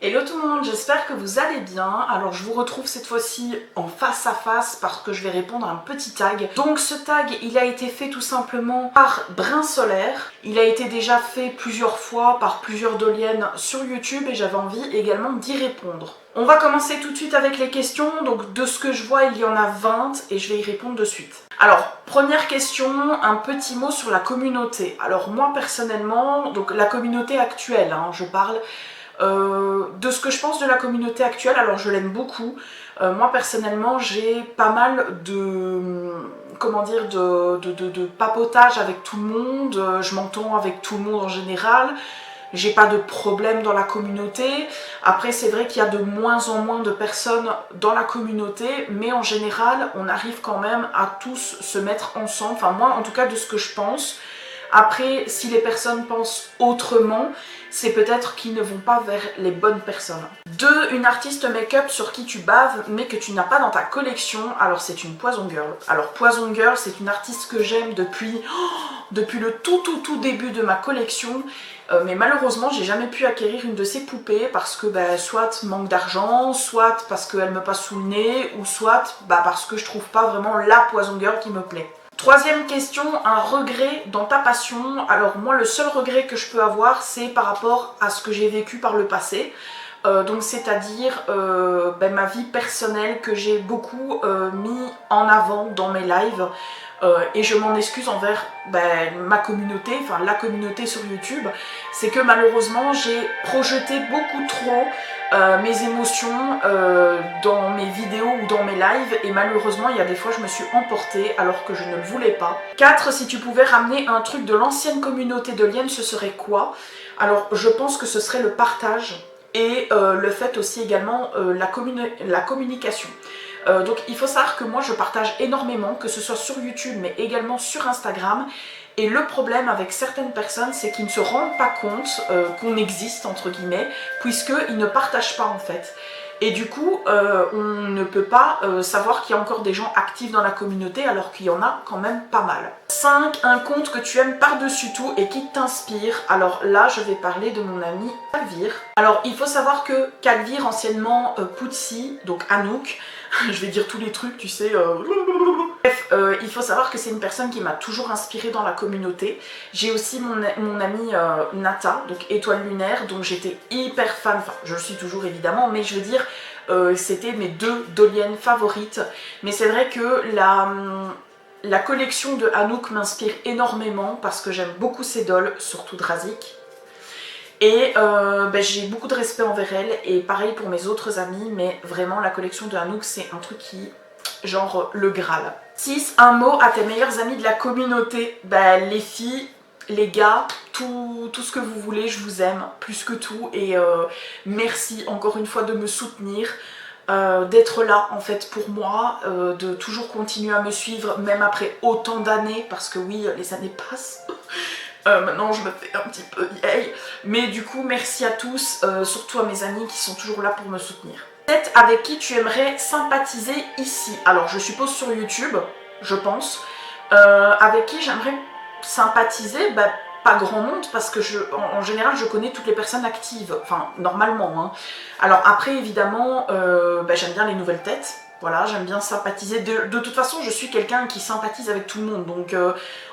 Hello tout le monde, j'espère que vous allez bien. Alors je vous retrouve cette fois-ci en face à face parce que je vais répondre à un petit tag. Donc ce tag, il a été fait tout simplement par Brin Solaire. Il a été déjà fait plusieurs fois par plusieurs doliennes sur YouTube et j'avais envie également d'y répondre. On va commencer tout de suite avec les questions. Donc de ce que je vois, il y en a 20 et je vais y répondre de suite. Alors, première question, un petit mot sur la communauté. Alors moi personnellement, donc la communauté actuelle, je parle... de ce que je pense de la communauté actuelle, alors je l'aime beaucoup. Moi personnellement j'ai pas mal de, comment dire, de papotage avec tout le monde, je m'entends avec tout le monde en général, j'ai pas de problème dans la communauté. Après c'est vrai qu'il y a de moins en moins de personnes dans la communauté, mais en général on arrive quand même à tous se mettre ensemble, enfin moi en tout cas de ce que je pense. Après, si les personnes pensent autrement, c'est peut-être qu'ils ne vont pas vers les bonnes personnes. 2. Une artiste make-up sur qui tu baves, mais que tu n'as pas dans ta collection. Alors c'est une Poison Girl. Alors Poison Girl, c'est une artiste que j'aime depuis le tout début de ma collection. Mais malheureusement, j'ai jamais pu acquérir une de ces poupées parce que soit manque d'argent, soit parce qu'elle me passe sous le nez, ou soit parce que je trouve pas vraiment la Poison Girl qui me plaît. Troisième question, un regret dans ta passion. Alors moi le seul regret que je peux avoir c'est par rapport à ce que j'ai vécu par le passé. Donc c'est-à-dire ma vie personnelle que j'ai beaucoup mis en avant dans mes lives. Et je m'en excuse envers ma communauté, enfin la communauté sur YouTube. C'est que malheureusement j'ai projeté beaucoup trop mes émotions dans mes vidéos ou dans mes lives, et malheureusement il y a des fois je me suis emportée alors que je ne le voulais pas. 4. Si tu pouvais ramener un truc de l'ancienne communauté de Lienne, ce serait quoi? Alors je pense que ce serait le partage et le fait aussi également la communication. Donc il faut savoir que moi je partage énormément, que ce soit sur YouTube mais également sur Instagram. Et le problème avec certaines personnes, c'est qu'ils ne se rendent pas compte qu'on existe, entre guillemets, puisqu'ils ne partagent pas en fait. Et du coup, on ne peut pas savoir qu'il y a encore des gens actifs dans la communauté alors qu'il y en a quand même pas mal. 5. Un compte que tu aimes par-dessus tout et qui t'inspire. Alors là, je vais parler de mon ami Calvire. Alors il faut savoir que Calvire, anciennement Poutsi, donc Anouk, je vais dire tous les trucs, tu sais... Bref, il faut savoir que c'est une personne qui m'a toujours inspirée dans la communauté. J'ai aussi mon amie Nata, donc Étoile Lunaire, dont j'étais hyper fan, enfin je le suis toujours évidemment, mais je veux dire, c'était mes deux doliennes favorites. Mais c'est vrai que la collection de Anouk m'inspire énormément parce que j'aime beaucoup ses dolls, surtout Drazik. Et j'ai beaucoup de respect envers elle, et pareil pour mes autres amis, mais vraiment la collection de Anouk c'est un truc qui, genre le Graal. 6. Un mot à tes meilleurs amis de la communauté. Les filles, les gars, tout ce que vous voulez, je vous aime plus que tout, et merci encore une fois de me soutenir. D'être là en fait pour moi, de toujours continuer à me suivre même après autant d'années, parce que oui, les années passent. Maintenant je me fais un petit peu vieille, mais du coup merci à tous, surtout à mes amis qui sont toujours là pour me soutenir. 7. Avec qui tu aimerais sympathiser ici? Alors je suppose sur YouTube, je pense. Avec qui j'aimerais sympathiser? Pas grand monde, parce que en général je connais toutes les personnes actives, enfin normalement. Alors après évidemment j'aime bien les nouvelles têtes. Voilà, j'aime bien sympathiser. De toute façon, je suis quelqu'un qui sympathise avec tout le monde. Donc,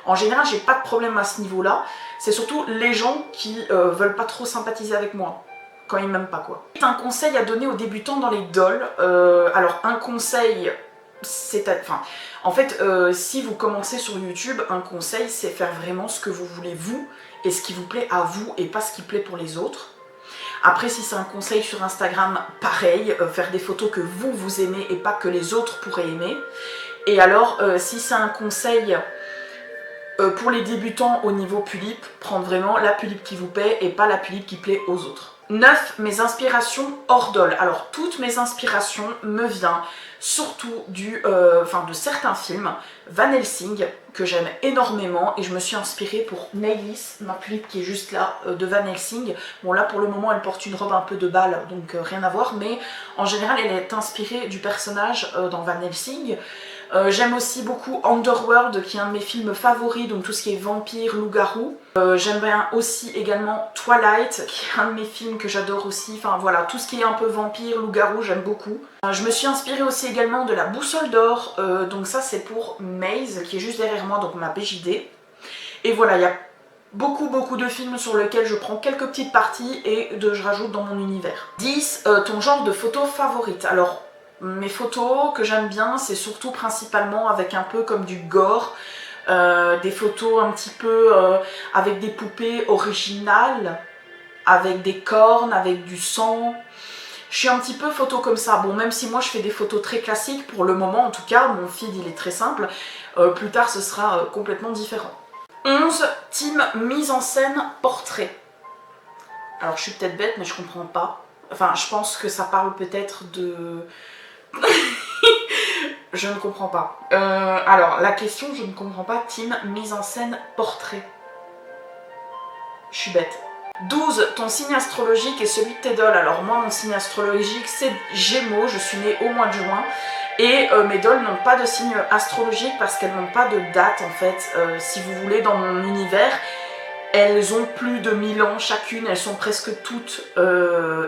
en général, j'ai pas de problème à ce niveau-là. C'est surtout les gens qui veulent pas trop sympathiser avec moi. Quand ils m'aiment pas, quoi. Un conseil à donner aux débutants dans les dolls. Alors, un conseil, en fait, si vous commencez sur YouTube, un conseil, c'est faire vraiment ce que vous voulez vous, et ce qui vous plaît à vous, et pas ce qui plaît pour les autres. Après, si c'est un conseil sur Instagram, pareil, faire des photos que vous aimez et pas que les autres pourraient aimer. Et alors, si c'est un conseil pour les débutants au niveau pulipe, prendre vraiment la pulipe qui vous plaît et pas la pulipe qui plaît aux autres. 9. Mes inspirations hors doll. Alors, toutes mes inspirations me viennent surtout de certains films. Van Helsing, que j'aime énormément, et je me suis inspirée pour Nailis, ma pulipe qui est juste là, de Van Helsing. Bon là pour le moment elle porte une robe un peu de bal, donc rien à voir, mais en général elle est inspirée du personnage dans Van Helsing. J'aime aussi beaucoup Underworld, qui est un de mes films favoris, donc tout ce qui est vampire, loup-garou. J'aime bien aussi également Twilight, qui est un de mes films que j'adore aussi. Enfin voilà, tout ce qui est un peu vampire, loup-garou, j'aime beaucoup. Je me suis inspirée aussi également de la Boussole d'or, donc ça c'est pour Maze, qui est juste derrière moi, donc ma BJD. Et voilà, il y a beaucoup de films sur lesquels je prends quelques petites parties et je rajoute dans mon univers. 10. Ton genre de photo favorite. Alors, mes photos que j'aime bien, c'est surtout principalement avec un peu comme du gore, des photos un petit peu avec des poupées originales, avec des cornes, avec du sang. Je suis un petit peu photo comme ça. Bon, même si moi je fais des photos très classiques, pour le moment en tout cas, mon feed il est très simple, plus tard ce sera complètement différent. 11. Team mise en scène portrait. Alors je suis peut-être bête mais je comprends pas. Enfin je pense que ça parle peut-être de... Je ne comprends pas. Alors la question je ne comprends pas. Team mise en scène portrait. Je suis bête. 12. Ton signe astrologique et celui de tes dolls. Alors moi mon signe astrologique c'est Gémeaux. Je suis née au mois de juin. Et mes dolls n'ont pas de signe astrologique parce qu'elles n'ont pas de date en fait. Si vous voulez, dans mon univers, elles ont plus de 1000 ans chacune, elles sont presque toutes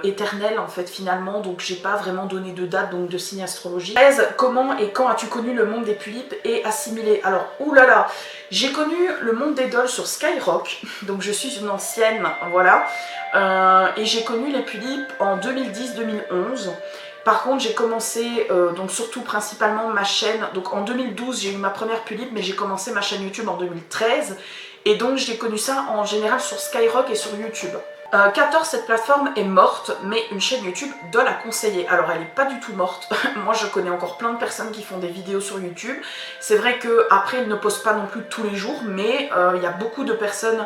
éternelles en fait finalement, donc j'ai pas vraiment donné de date, donc de signe astrologique. 13. Comment et quand as-tu connu le monde des tulipes et assimilé? Alors, oulala, j'ai connu le monde des dolls sur Skyrock, donc je suis une ancienne, voilà, et j'ai connu les tulipes en 2010-2011. Par contre j'ai commencé, donc surtout principalement ma chaîne, donc en 2012 j'ai eu ma première tulipe, mais j'ai commencé ma chaîne YouTube en 2013, et donc j'ai connu ça en général sur Skyrock et sur YouTube. 14, cette plateforme est morte, mais une chaîne YouTube doit la conseiller. Alors elle n'est pas du tout morte, moi je connais encore plein de personnes qui font des vidéos sur YouTube. C'est vrai qu'après ils ne postent pas non plus tous les jours, mais il y a beaucoup de personnes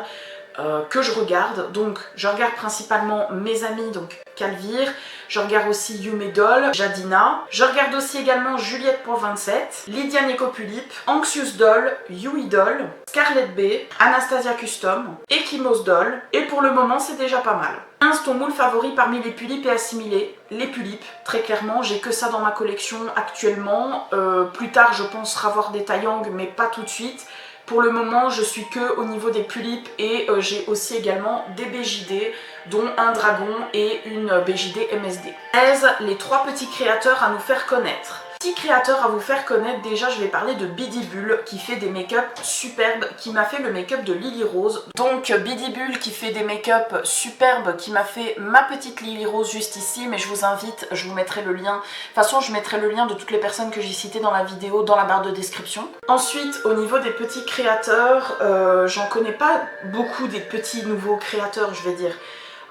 que je regarde. Donc je regarde principalement mes amis, donc Calvire, je regarde aussi Yumedol, Jadina, je regarde aussi également Juliette.27, Lydia Necopulip, Anxious Doll, Yuidol, Scarlett B, Anastasia Custom, Ekimos Doll, et pour le moment c'est déjà pas mal. 15. Ton moule favori parmi les pulipes et assimilés? Les pulipes, très clairement, j'ai que ça dans ma collection actuellement. Plus tard je pense avoir des Taeyang, mais pas tout de suite. Pour le moment, je suis que au niveau des pulipes et j'ai aussi également des BJD, dont un dragon et une BJD MSD. 13. Les 3 petits créateurs à nous faire connaître. Petit créateur à vous faire connaître, déjà je vais parler de Bidibule qui fait des make-up superbes, qui m'a fait le make-up de Lily Rose. Donc Bidibule qui fait des make-up superbes, qui m'a fait ma petite Lily Rose juste ici, mais je vous invite, je vous mettrai le lien. De toute façon je mettrai le lien de toutes les personnes que j'ai citées dans la vidéo dans la barre de description. Ensuite au niveau des petits créateurs, j'en connais pas beaucoup des petits nouveaux créateurs je vais dire.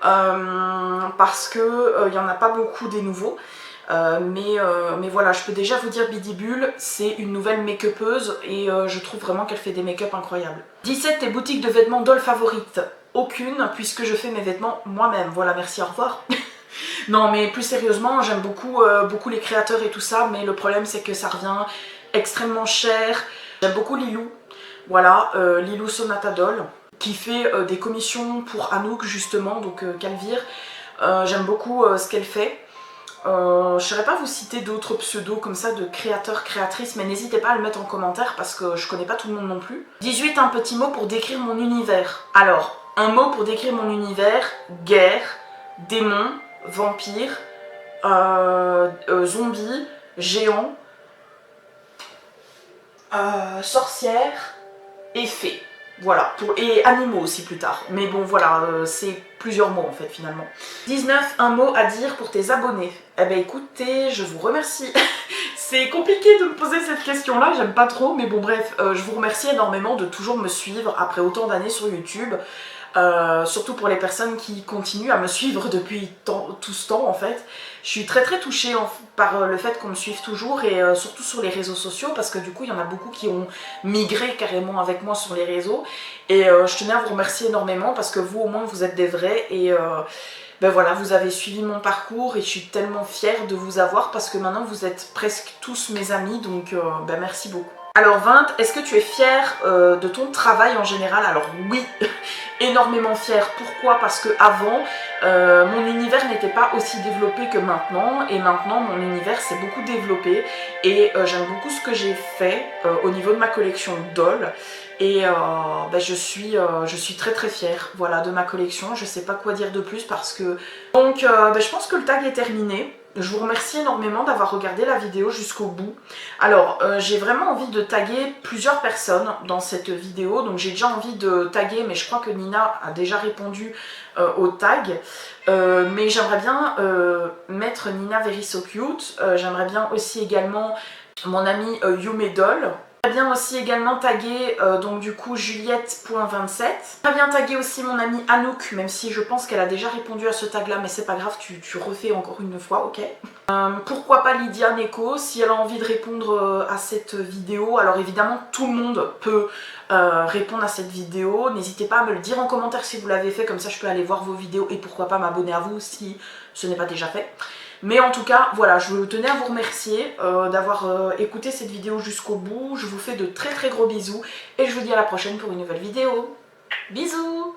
Parce que il n'y en a pas beaucoup des nouveaux. Mais voilà, je peux déjà vous dire Bidibule, c'est une nouvelle make-upeuse et je trouve vraiment qu'elle fait des make-up incroyables. 17. Tes boutiques de vêtements doll favorites? Aucune, puisque je fais mes vêtements moi-même. Voilà, merci, au revoir. Non, mais plus sérieusement, j'aime beaucoup les créateurs et tout ça, mais le problème c'est que ça revient extrêmement cher. J'aime beaucoup Lilou, voilà, Lilou Sonata Doll, qui fait des commissions pour Anouk justement, donc Calvire. J'aime beaucoup ce qu'elle fait. Je ne saurais pas vous citer d'autres pseudos comme ça de créateurs, créatrices, mais n'hésitez pas à le mettre en commentaire parce que je connais pas tout le monde non plus. 18. Un petit mot pour décrire mon univers. Alors, un mot pour décrire mon univers: guerre, démons, vampires, zombies, géants, sorcières et fées. Voilà, et animaux aussi plus tard. Mais bon voilà, c'est plusieurs mots en fait finalement. 19. Un mot à dire pour tes abonnés. Eh ben écoutez, je vous remercie. C'est compliqué de me poser cette question là, j'aime pas trop, mais bon bref, je vous remercie énormément de toujours me suivre après autant d'années sur YouTube. Surtout pour les personnes qui continuent à me suivre depuis tout ce temps en fait. Je suis très touchée par le fait qu'on me suive toujours et surtout sur les réseaux sociaux parce que du coup il y en a beaucoup qui ont migré carrément avec moi sur les réseaux et je tenais à vous remercier énormément parce que vous au moins vous êtes des vrais et ben voilà, vous avez suivi mon parcours et je suis tellement fière de vous avoir parce que maintenant vous êtes presque tous mes amis, donc ben merci beaucoup. Alors 20, est-ce que tu es fière de ton travail en général? Alors oui, énormément fière. Pourquoi? Parce que avant, mon univers n'était pas aussi développé que maintenant, et maintenant mon univers s'est beaucoup développé, et j'aime beaucoup ce que j'ai fait au niveau de ma collection Doll, et je suis très très fière, voilà, de ma collection. Je sais pas quoi dire de plus parce que... Donc je pense que le tag est terminé. Je vous remercie énormément d'avoir regardé la vidéo jusqu'au bout. Alors, j'ai vraiment envie de taguer plusieurs personnes dans cette vidéo. Donc j'ai déjà envie de taguer, mais je crois que Nina a déjà répondu au tag. Mais j'aimerais bien mettre Nina Very So Cute. J'aimerais bien aussi également mon ami Yumedol. J'aimerais bien aussi également taguer donc du coup Juliette.27. J'aimerais bien taguer aussi mon amie Anouk, même si je pense qu'elle a déjà répondu à ce tag là, mais c'est pas grave, tu refais encore une fois, ok. Pourquoi pas Lydia Neko, si elle a envie de répondre à cette vidéo. Alors évidemment tout le monde peut répondre à cette vidéo. N'hésitez pas à me le dire en commentaire si vous l'avez fait, comme ça je peux aller voir vos vidéos et pourquoi pas m'abonner à vous si ce n'est pas déjà fait. Mais en tout cas, voilà, je tenais à vous remercier d'avoir écouté cette vidéo jusqu'au bout. Je vous fais de très très gros bisous et je vous dis à la prochaine pour une nouvelle vidéo. Bisous!